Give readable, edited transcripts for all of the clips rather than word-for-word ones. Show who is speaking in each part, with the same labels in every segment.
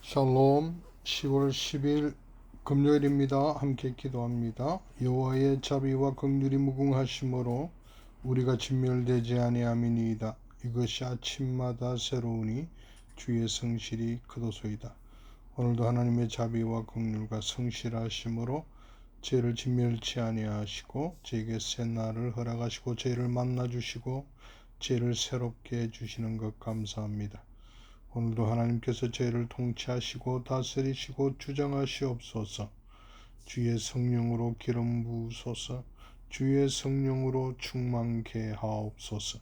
Speaker 1: 샬롬. 10월 10일 금요일입니다. 함께 기도합니다. 여호와의 자비와 긍휼이 무궁하심으로 우리가 진멸되지 아니함이니이다. 이것이 아침마다 새로우니 주의 성실이 크도소이다. 오늘도 하나님의 자비와 긍휼과 성실하심으로 죄를 진멸치 아니하시고 저에게 새 날을 허락하시고 죄를 만나주시고 죄를 새롭게 해주시는 것 감사합니다. 오늘도 하나님께서 죄를 통치하시고 다스리시고 주장하시옵소서. 주의 성령으로 기름 부으소서. 주의 성령으로 충만케 하옵소서.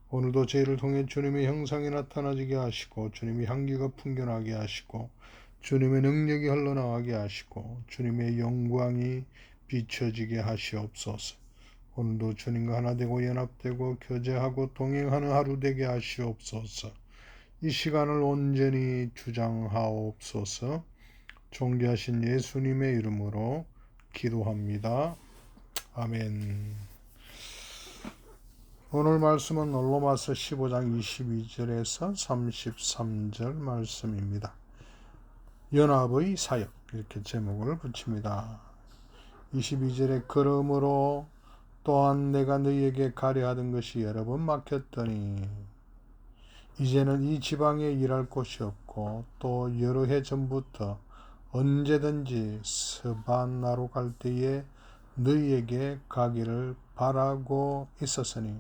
Speaker 1: 오늘도 죄를 통해 주님의 형상이 나타나지게 하시고 주님의 향기가 풍겨나게 하시고 주님의 능력이 흘러나가게 하시고 주님의 영광이 비춰지게 하시옵소서. 오늘도 주님과 하나 되고 연합되고 교제하고 동행하는 하루 되게 하시옵소서. 이 시간을 온전히 주장하옵소서. 존귀하신 예수님의 이름으로 기도합니다. 아멘. 오늘 말씀은 로마서 15장 22절에서 33절 말씀입니다. 연합의 사역, 이렇게 제목을 붙입니다. 22절에 그러므로 또한 내가 너희에게 가려하던 것이 여러 번 막혔더니 이제는 이 지방에 일할 곳이 없고 또 여러 해 전부터 언제든지 스바나로 갈 때에 너희에게 가기를 바라고 있었으니.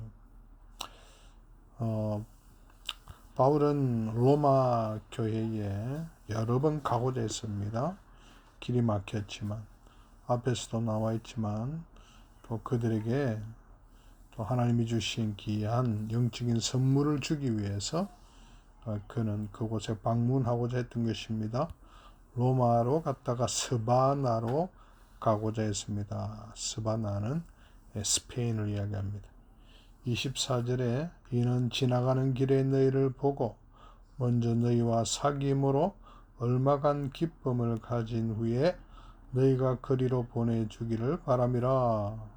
Speaker 1: 바울은 로마 교회에 여러 번 가고자 했습니다. 길이 막혔지만, 앞에서도 나와 있지만 또 그들에게 또 하나님이 주신 귀한 영적인 선물을 주기 위해서 그는 그곳에 방문하고자 했던 것입니다. 로마로 갔다가 스바나로 가고자 했습니다. 스바나는 스페인을 이야기합니다. 24절에 이는 지나가는 길에 너희를 보고 먼저 너희와 사귐으로 얼마간 기쁨을 가진 후에 너희가 그리로 보내주기를 바람이라.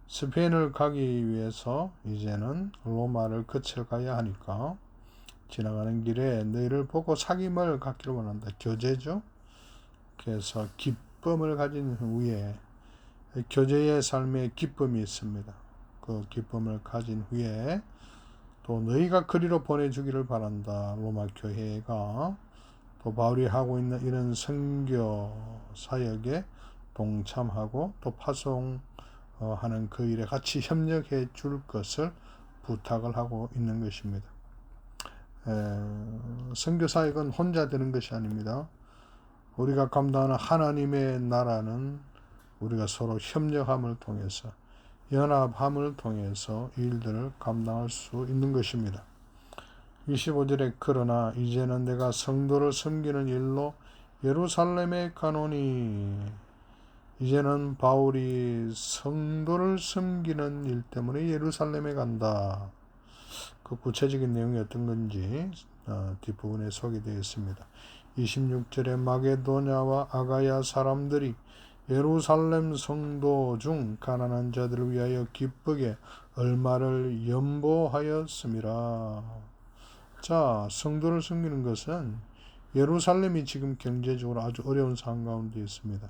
Speaker 1: 스페인을 가기 위해서 이제는 로마를 거쳐가야 하니까 지나가는 길에 너희를 보고 사귐을 갖기를 원한다. 교제죠. 그래서 기쁨을 가진 후에 교제의 삶에 기쁨이 있습니다. 그 기쁨을 가진 후에 또 너희가 그리로 보내주기를 바란다. 로마 교회가 또 바울이 하고 있는 이런 선교 사역에 동참하고 또 파송하는 그 일에 같이 협력해 줄 것을 부탁을 하고 있는 것입니다. 선교 사역은 혼자 되는 것이 아닙니다. 우리가 감당하는 하나님의 나라는 우리가 서로 협력함을 통해서 연합함을 통해서 일들을 감당할 수 있는 것입니다. 25절에 그러나 이제는 내가 성도를 섬기는 일로 예루살렘에 가노니. 이제는 바울이 성도를 섬기는 일 때문에 예루살렘에 간다. 그 구체적인 내용이 어떤 건지 뒷부분에 소개되어 있습니다. 26절에 마게도냐와 아가야 사람들이 예루살렘 성도 중 가난한 자들을 위하여 기쁘게 얼마를 연보하였음이라. 자, 성도를 섬기는 것은 예루살렘이 지금 경제적으로 아주 어려운 상황 가운데 있습니다.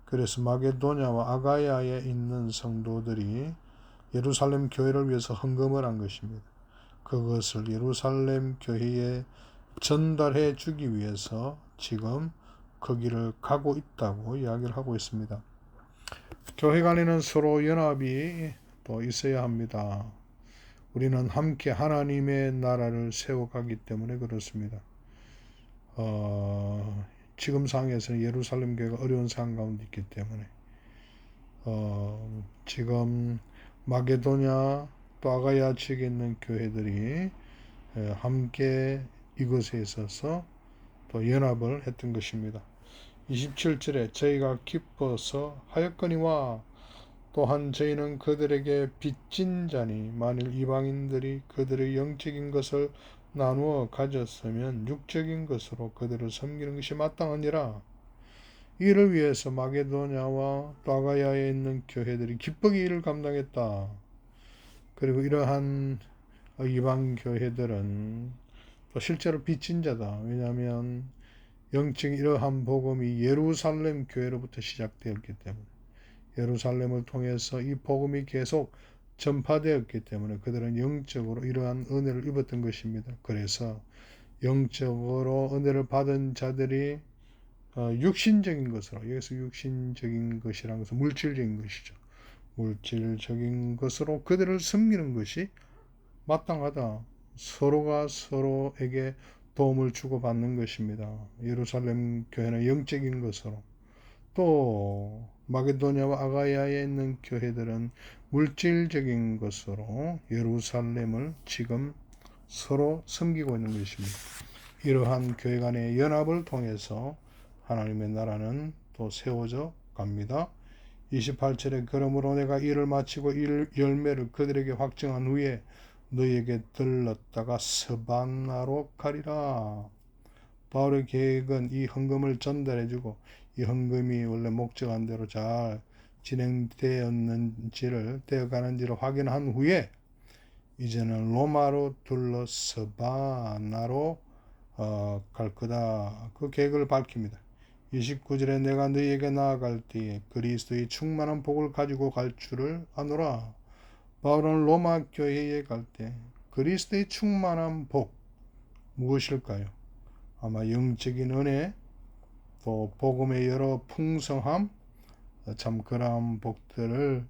Speaker 1: 그래서 마게도냐와 아가야에 있는 성도들이 예루살렘 교회를 위해서 헌금을 한 것입니다. 그것을 예루살렘 교회에 전달해 주기 위해서 지금 거기를 가고 있다고 이야기를 하고 있습니다. 교회 간에는 서로 연합이 또 있어야 합니다. 우리는 함께 하나님의 나라를 세워가기 때문에 그렇습니다. 지금 상황에서는 예루살렘 교회가 어려운 상황 가운데 있기 때문에 지금 마게도냐 또 아가야 지역에 있는 교회들이 함께 이것에 있어서 또 연합을 했던 것입니다. 27절에 저희가 기뻐서 하였거니와 또한 저희는 그들에게 빚진 자니 만일 이방인들이 그들의 영적인 것을 나누어 가졌으면 육적인 것으로 그들을 섬기는 것이 마땅하니라. 이를 위해서 마게도냐와 또 아가야에 있는 교회들이 기쁘게 일을 감당했다. 그리고 이러한 이방 교회들은 또 실제로 빚진 자다. 왜냐하면 영적인 이러한 복음이 예루살렘 교회로부터 시작되었기 때문에 예루살렘을 통해서 이 복음이 계속 전파되었기 때문에 그들은 영적으로 이러한 은혜를 입었던 것입니다. 그래서 영적으로 은혜를 받은 자들이 육신적인 것으로, 여기서 육신적인 것이라는 것은 물질적인 것이죠. 물질적인 것으로 그들을 섬기는 것이 마땅하다. 서로가 서로에게 도움을 주고받는 것입니다. 예루살렘 교회는 영적인 것으로, 또 마게도냐와 아가야에 있는 교회들은 물질적인 것으로 예루살렘을 지금 서로 섬기고 있는 것입니다. 이러한 교회 간의 연합을 통해서 하나님의 나라는 또 세워져 갑니다. 28절에 그러므로 내가 일을 마치고 일 열매를 그들에게 확증한 후에 너희에게 들렀다가 스바나로 가리라. 바울의 계획은 이 헌금을 전달해주고 이 헌금이 원래 목적한 대로 잘 진행되었는지를 되어가는지를 확인한 후에 이제는 로마로 둘러 스바나로 갈 거다. 그 계획을 밝힙니다. 29절에 내가 너희에게 나아갈 때에 그리스도의 충만한 복을 가지고 갈 줄을 아노라. 바울은 로마 교회에 갈 때 그리스도의 충만한 복 무엇일까요? 아마 영적인 은혜, 또 복음의 여러 풍성함, 참 그러한 복들을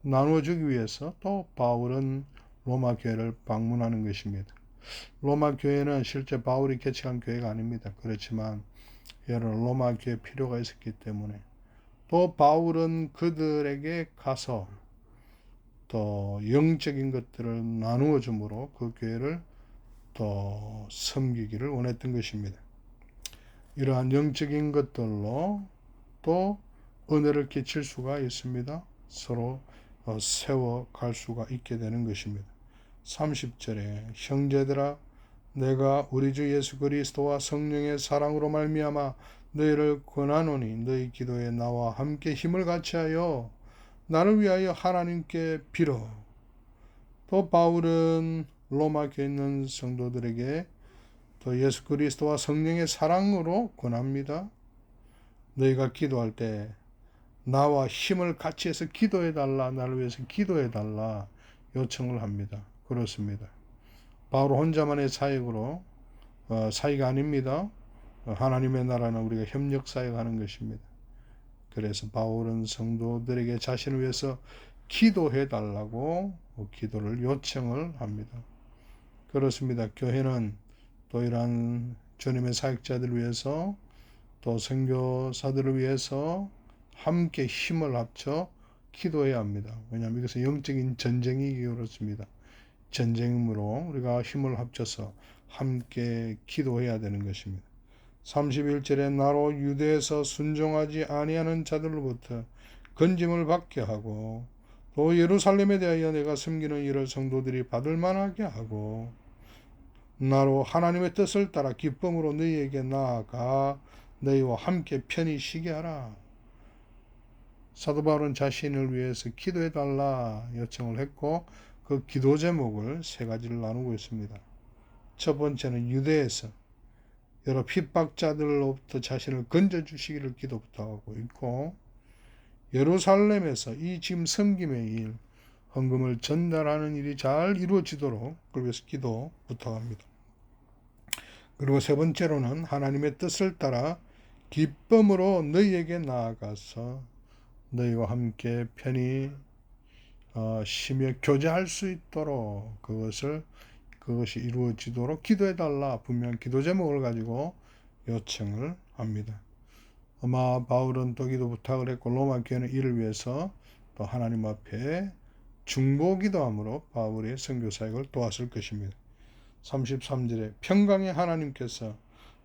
Speaker 1: 나누어주기 위해서 또 바울은 로마 교회를 방문하는 것입니다. 로마 교회는 실제 바울이 개척한 교회가 아닙니다. 그렇지만 여러 로마 교회 필요가 있었기 때문에 또 바울은 그들에게 가서 또 영적인 것들을 나누어 줌으로 그 교회를 또 섬기기를 원했던 것입니다. 이러한 영적인 것들로 또 은혜를 끼칠 수가 있습니다. 서로 세워갈 수가 있게 되는 것입니다. 30절에 형제들아 내가 우리 주 예수 그리스도와 성령의 사랑으로 말미암아 너희를 권하노니 너희 기도에 나와 함께 힘을 같이하여 나를 위하여 하나님께 빌어. 또 바울은 로마 교회에 있는 성도들에게 또 예수 그리스도와 성령의 사랑으로 권합니다. 너희가 기도할 때 나와 힘을 같이 해서 기도해달라, 나를 위해서 기도해달라 요청을 합니다. 그렇습니다. 바울 혼자만의 사역으로 사역이 아닙니다. 하나님의 나라는 우리가 협력 사역하는 것입니다. 그래서 바울은 성도들에게 자신을 위해서 기도해달라고 기도를 요청을 합니다. 그렇습니다. 교회는 또 이러한 주님의 사역자들을 위해서 또 선교사들을 위해서 함께 힘을 합쳐 기도해야 합니다. 왜냐하면 이것은 영적인 전쟁이기 그렇습니다. 전쟁으로 우리가 힘을 합쳐서 함께 기도해야 되는 것입니다. 31절에 나로 유대에서 순종하지 아니하는 자들로부터 건짐을 받게 하고 또 예루살렘에 대하여 내가 섬기는 일을 성도들이 받을 만하게 하고 나로 하나님의 뜻을 따라 기쁨으로 너희에게 나아가 너희와 함께 편히 쉬게 하라. 사도 바울은 자신을 위해서 기도해달라 요청을 했고 그 기도 제목을 세 가지를 나누고 있습니다. 첫 번째는 유대에서 여러 핍박자들로부터 자신을 건져주시기를 기도 부탁하고 있고 예루살렘에서 이 지금 섬김의 일, 헌금을 전달하는 일이 잘 이루어지도록 그걸 위해서 기도 부탁합니다. 그리고 세 번째로는 하나님의 뜻을 따라 기쁨으로 너희에게 나아가서 너희와 함께 편히 쉬며 교제할 수 있도록 그것이 이루어지도록 기도해달라 분명 기도 제목을 가지고 요청을 합니다. 아마 바울은 또 기도 부탁을 했고 로마 교회는 이를 위해서 또 하나님 앞에 중보 기도함으로 바울의 선교 사역을 도왔을 것입니다. 33절에 평강의 하나님께서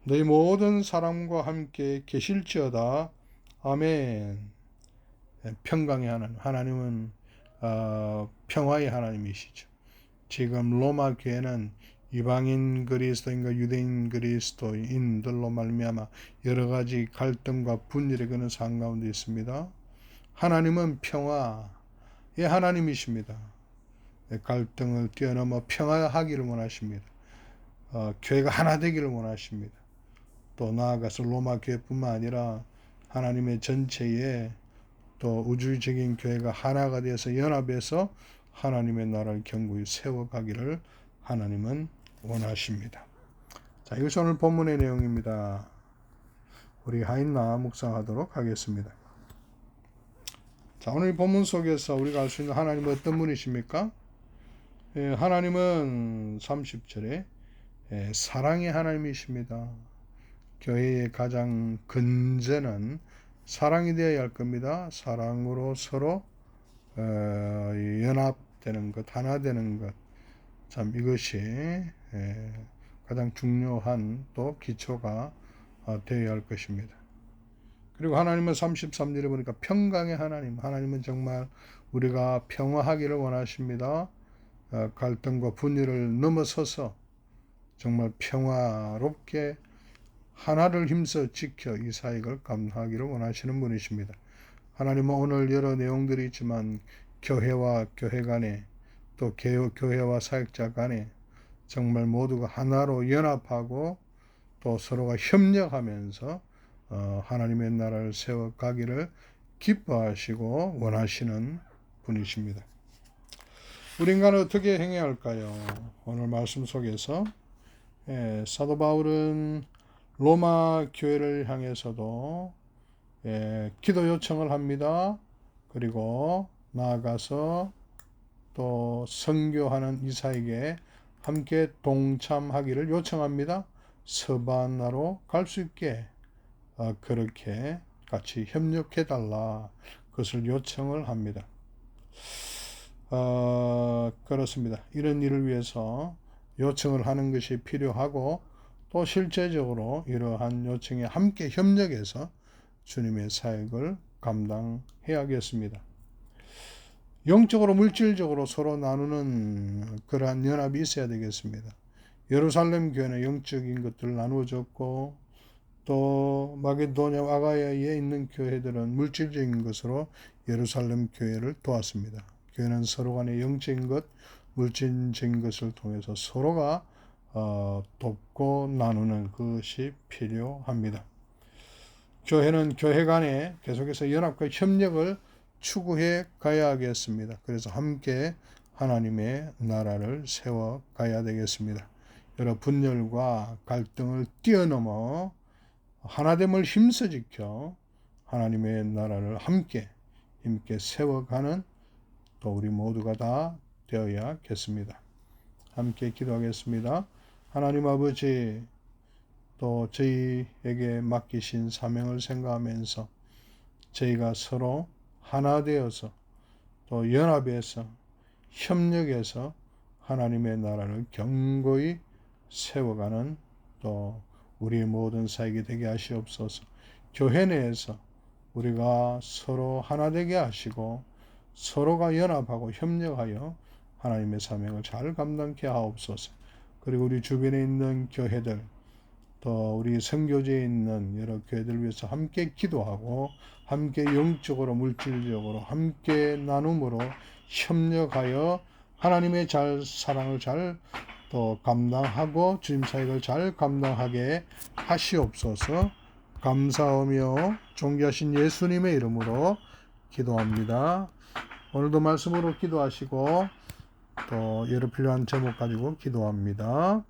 Speaker 1: 너희 모든 사람과 함께 계실지어다. 아멘. 평강의 하나님은 평화의 하나님이시죠. 지금 로마 교회는 이방인 그리스도인과 유대인 그리스도인들로 말미암아 여러 가지 갈등과 분열의 그런 상황 가운데 있습니다. 하나님은 평화의 하나님이십니다. 갈등을 뛰어넘어 평화하기를 원하십니다. 교회가 하나 되기를 원하십니다. 또 나아가서 로마 교회뿐만 아니라 하나님의 전체에 또 우주적인 교회가 하나가 되어서 연합해서 하나님의 나라를 견고히 세워가기를 하나님은 원하십니다. 자, 이것이 오늘 본문의 내용입니다. 우리 하인나 묵상하도록 하겠습니다. 자, 오늘 본문 속에서 우리가 알 수 있는 하나님은 어떤 분이십니까? 하나님은 30절에 사랑의 하나님이십니다. 교회의 가장 근저는 사랑이 되어야 할 겁니다. 사랑으로 서로 연합되는 것, 하나 되는 것. 참 이것이 가장 중요한 또 기초가 되어야 할 것입니다. 그리고 하나님은 33절에 보니까 평강의 하나님, 하나님은 정말 우리가 평화하기를 원하십니다. 갈등과 분열을 넘어서서 정말 평화롭게 하나를 힘써 지켜 이 사역을 감당하기를 원하시는 분이십니다. 하나님은 오늘 여러 내용들이 있지만 교회와 교회 간에 또 교회와 사역자 간에 정말 모두가 하나로 연합하고 또 서로가 협력하면서 하나님의 나라를 세워가기를 기뻐하시고 원하시는 분이십니다. 우리 인간은 어떻게 행해야 할까요? 오늘 말씀 속에서 사도 바울은 로마 교회를 향해서도 기도 요청을 합니다. 그리고 나아가서 또 선교하는 이사에게 함께 동참하기를 요청합니다. 서바나로 갈 수 있게 그렇게 같이 협력해 달라 그것을 요청을 합니다. 그렇습니다. 이런 일을 위해서 요청을 하는 것이 필요하고 또 실제적으로 이러한 요청에 함께 협력해서 주님의 사역을 감당해야겠습니다. 영적으로 물질적으로 서로 나누는 그러한 연합이 있어야 되겠습니다. 예루살렘 교회는 영적인 것들을 나누어줬고 또 마게도냐 아가야에 있는 교회들은 물질적인 것으로 예루살렘 교회를 도왔습니다. 교회는 서로 간의 영적인 것, 물질적인 것을 통해서 서로가 돕고 나누는 것이 필요합니다. 교회는 교회 간에 계속해서 연합과 협력을 추구해 가야 하겠습니다. 그래서 함께 하나님의 나라를 세워 가야 되겠습니다. 여러 분열과 갈등을 뛰어넘어 하나됨을 힘써 지켜 하나님의 나라를 함께 힘있게 세워가는 또 우리 모두가 다 되어야겠습니다. 함께 기도하겠습니다. 하나님 아버지, 또 저희에게 맡기신 사명을 생각하면서 저희가 서로 하나 되어서 또 연합해서 협력해서 하나님의 나라를 견고히 세워가는 또 우리의 모든 사역이 되게 하시옵소서. 교회 내에서 우리가 서로 하나 되게 하시고 서로가 연합하고 협력하여 하나님의 사명을 잘 감당케 하옵소서. 그리고 우리 주변에 있는 교회들 또 우리 선교지에 있는 여러 교회들 위해서 함께 기도하고 함께 영적으로 물질적으로 함께 나눔으로 협력하여 하나님의 사랑을 잘 또 감당하고 주님 사역을 잘 감당하게 하시옵소서. 감사하며 존귀하신 예수님의 이름으로 기도합니다. 오늘도 말씀으로 기도하시고 또 여러 필요한 제목 가지고 기도합니다.